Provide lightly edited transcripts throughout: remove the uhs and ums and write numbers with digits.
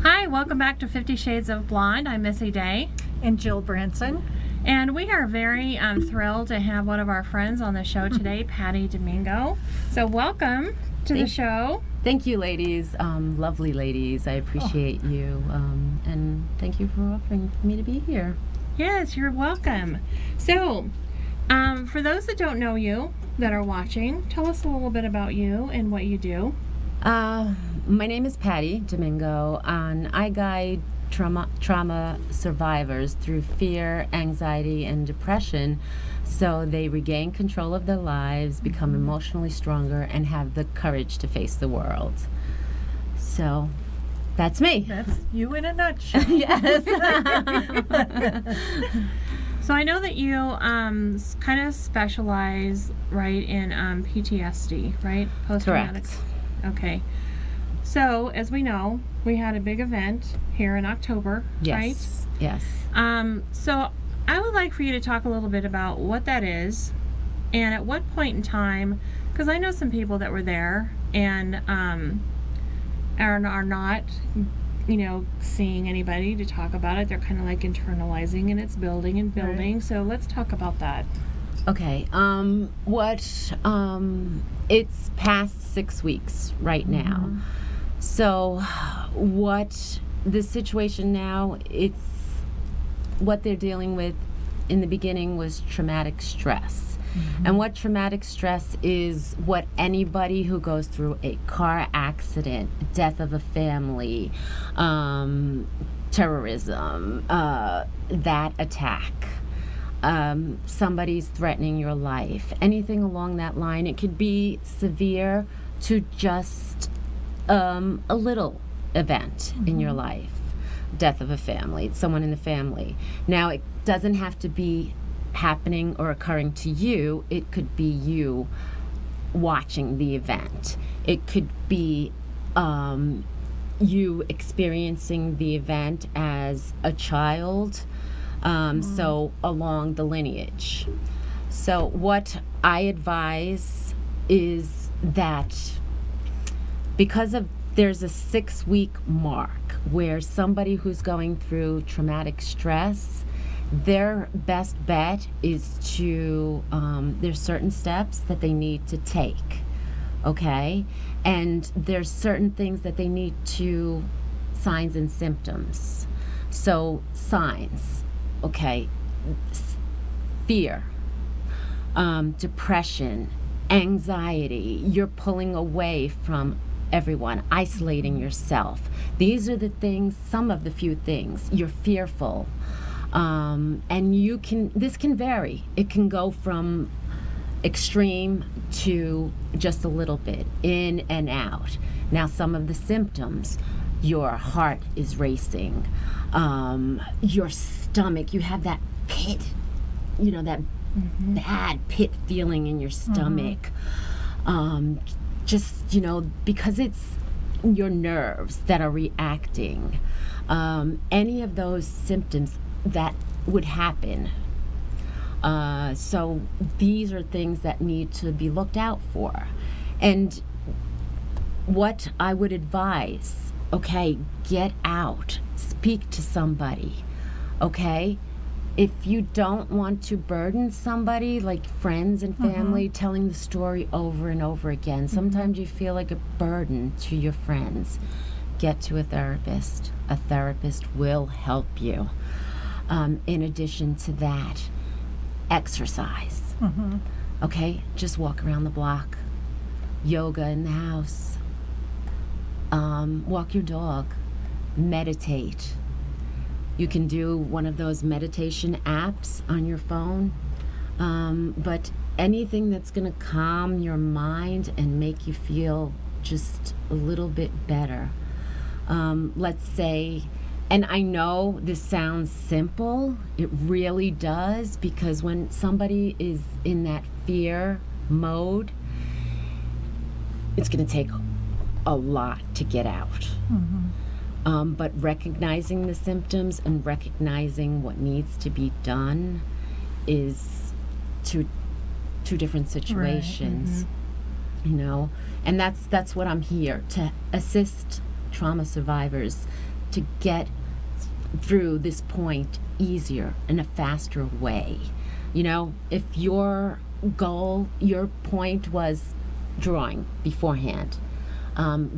Hi, welcome back to 50 Shades of Blonde. I'm Missy Day. And Jill Branson. And we are very thrilled to have one of our friends on the show today, Patty Domingo. So welcome to the show. Thank you, ladies. Lovely ladies. I appreciate you. And thank you for offering me to be here. Yes, you're welcome. So, for those that don't know you, that are watching, tell us a little bit about you and what you do. My name is Patty Domingo, and I guide trauma survivors through fear, anxiety, and depression so they regain control of their lives, become emotionally stronger, and have the courage to face the world. So, that's me. That's you in a nutshell. Yes. So I know that you kind of specialize, right, in PTSD, right? Post-traumatic. Correct. Okay. So, as we know, we had a big event here in October, Yes. right? Yes. So I would like for you to talk a little bit about what that is and at what point in time, because I know some people that were there and are not, seeing anybody to talk about it. They're kind of like internalizing, and it's building and building. Right. So let's talk about that. Okay. It's past 6 weeks right now. Mm-hmm. So what the situation now, it's what they're dealing with in the beginning was traumatic stress. Mm-hmm. And what traumatic stress is what anybody who goes through a car accident, death of a family, terrorism, that attack, somebody's threatening your life, anything along that line. It could be severe to just a little event in your life, death of a family, someone in the family. Now, it doesn't have to be happening or occurring to you. It could be you watching the event. It could be you experiencing the event as a child, so along the lineage. So what I advise is that because there's a 6-week mark where somebody who's going through traumatic stress, their best bet is to, there's certain steps that they need to take, okay? And there's certain things that they need to, signs and symptoms. So signs, okay, fear, depression, anxiety, you're pulling away from everyone, isolating yourself. These are the things, some of the few things. You're fearful. And this can vary. It can go from extreme to just a little bit, in and out. Now, some of the symptoms, your heart is racing, your stomach, you have that pit, that bad pit feeling in your stomach. Just, because it's your nerves that are reacting. Any of those symptoms that would happen. So these are things that need to be looked out for. And what I would advise, okay, get out, speak to somebody, okay? If you don't want to burden somebody, like friends and family, telling the story over and over again, sometimes you feel like a burden to your friends. Get to a therapist. A therapist will help you. In addition to that, exercise. Okay, just walk around the block. Yoga in the house. Walk your dog. Meditate. You can do one of those meditation apps on your phone, but anything that's going to calm your mind and make you feel just a little bit better. Let's say, and I know this sounds simple, it really does, because when somebody is in that fear mode, it's going to take a lot to get out. But recognizing the symptoms and recognizing what needs to be done is two different situations, and that's what I'm here to assist trauma survivors to get through this point easier in a faster way. You know, if your goal, your point was drawing beforehand,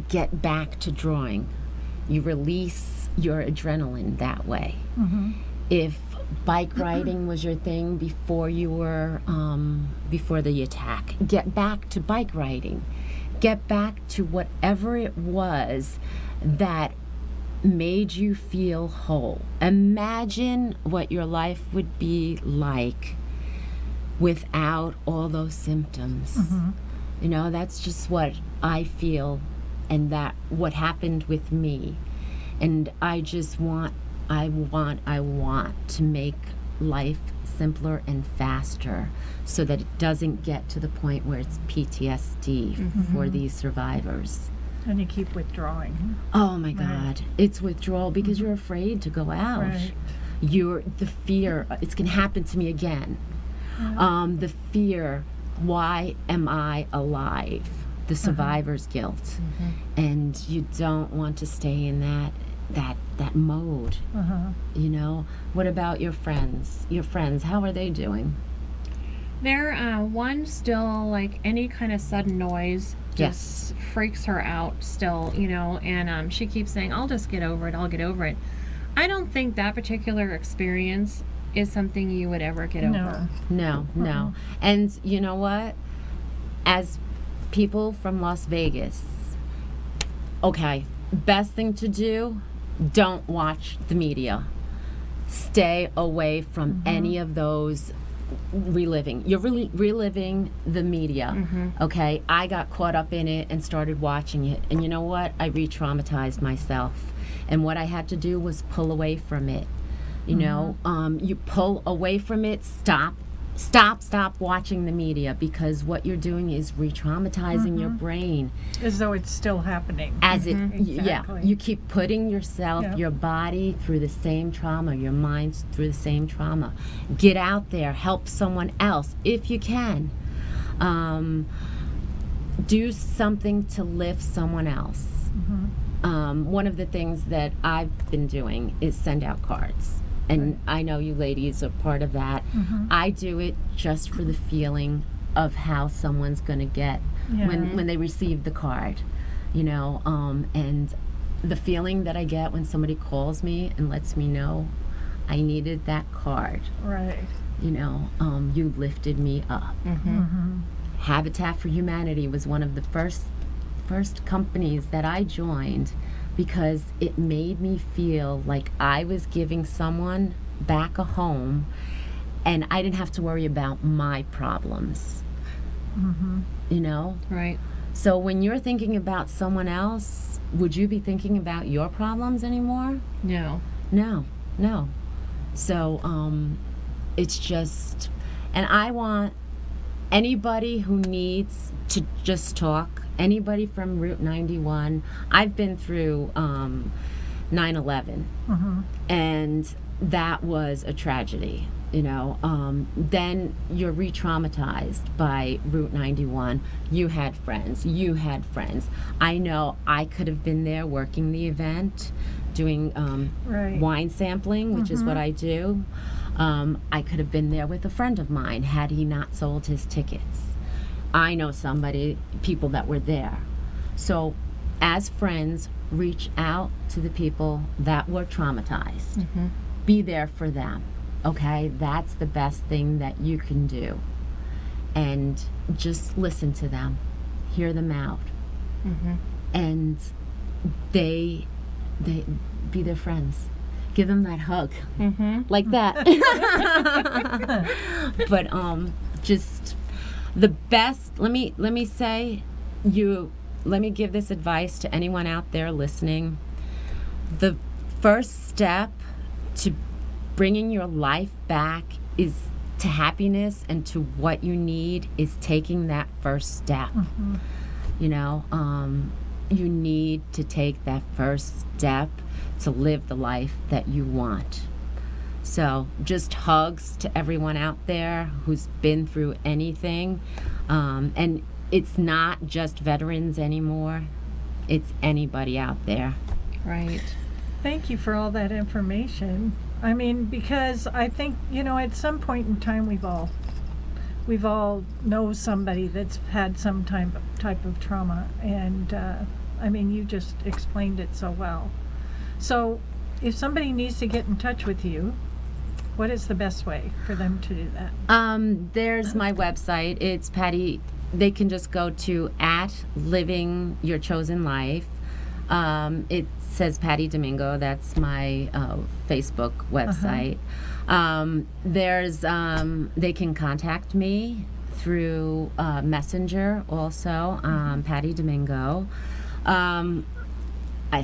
get back to drawing. You release your adrenaline that way. If bike riding was your thing before you were, before the attack, get back to bike riding. Get back to whatever it was that made you feel whole. Imagine what your life would be like without all those symptoms. You know, that's just what I feel, and that what happened with me. And I just want to make life simpler and faster so that it doesn't get to the point where it's PTSD for these survivors. And you keep withdrawing. Oh my God, it's withdrawal because you're afraid to go out. Right. You're the fear, it's gonna happen to me again. The fear, why am I alive? The survivor's guilt. And you don't want to stay in that mode. You know, what about your friends? Your friends, how are they doing? They're one still like any kind of sudden noise Yes. just freaks her out still, you know, and she keeps saying, I'll just get over it, I'll get over it. I don't think that particular experience is something you would ever get over. No. And you know what? As people from Las Vegas, okay, best thing to do, don't watch the media. Stay away from any of those reliving. You're really reliving the media. Okay, I got caught up in it and started watching it, and you know what? I re-traumatized myself, and what I had to do was pull away from it. You know, you pull away from it. Stop watching the media, because what you're doing is re-traumatizing your brain. As though it's still happening. As it, yeah, Exactly. you keep putting yourself, Yep. your body through the same trauma, your mind through the same trauma. Get out there, help someone else if you can. Do something to lift someone else. One of the things that I've been doing is send out cards. And I know you ladies are part of that. I do it just for the feeling of how someone's going to get when they receive the card, you know, and the feeling that I get when somebody calls me and lets me know I needed that card. Right. You know, you lifted me up. Habitat for Humanity was one of the first companies that I joined, because it made me feel like I was giving someone back a home, and I didn't have to worry about my problems. You know? Right. So when you're thinking about someone else, would you be thinking about your problems anymore? No. No. So it's just, and I want anybody who needs to just talk, anybody from Route 91. I've been through 9/11, and that was a tragedy, you know. Then you're re-traumatized by Route 91. You had friends. I know I could have been there working the event, doing Right. wine sampling, which is what I do. I could have been there with a friend of mine had he not sold his tickets. I know people that were there. So as friends, reach out to the people that were traumatized. Be there for them, okay? That's the best thing that you can do. And just listen to them, hear them out. And they be their friends. Give them that hug, like that. But just the best. Let me give this advice to anyone out there listening. The first step to bringing your life back is to happiness and to what you need is taking that first step. You know, you need to take that first step to live the life that you want. So just hugs to everyone out there who's been through anything. And it's not just veterans anymore. It's anybody out there. Right. Thank you for all that information. I mean, because I think, at some point in time, we've all know somebody that's had some type of trauma, and I mean, you just explained it so well. So, if somebody needs to get in touch with you, what is the best way for them to do that? There's my website. It's Patty. They can just go to @livingyourchosenlife. It says Patty Domingo. That's my Facebook website. They can contact me through Messenger also, Patty Domingo. I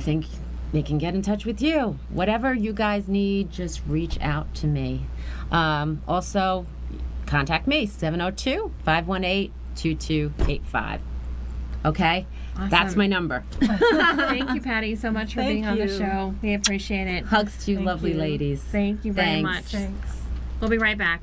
think they can get in touch with you. Whatever you guys need, just reach out to me. Also, contact me, 702-518-2285. Okay? That's Awesome. my number. Thank you, Patty, so much for Thank being on the you. show. We appreciate it. Hugs to you Thank lovely you. ladies. Thank you very Thanks. much. Thanks. We'll be right back.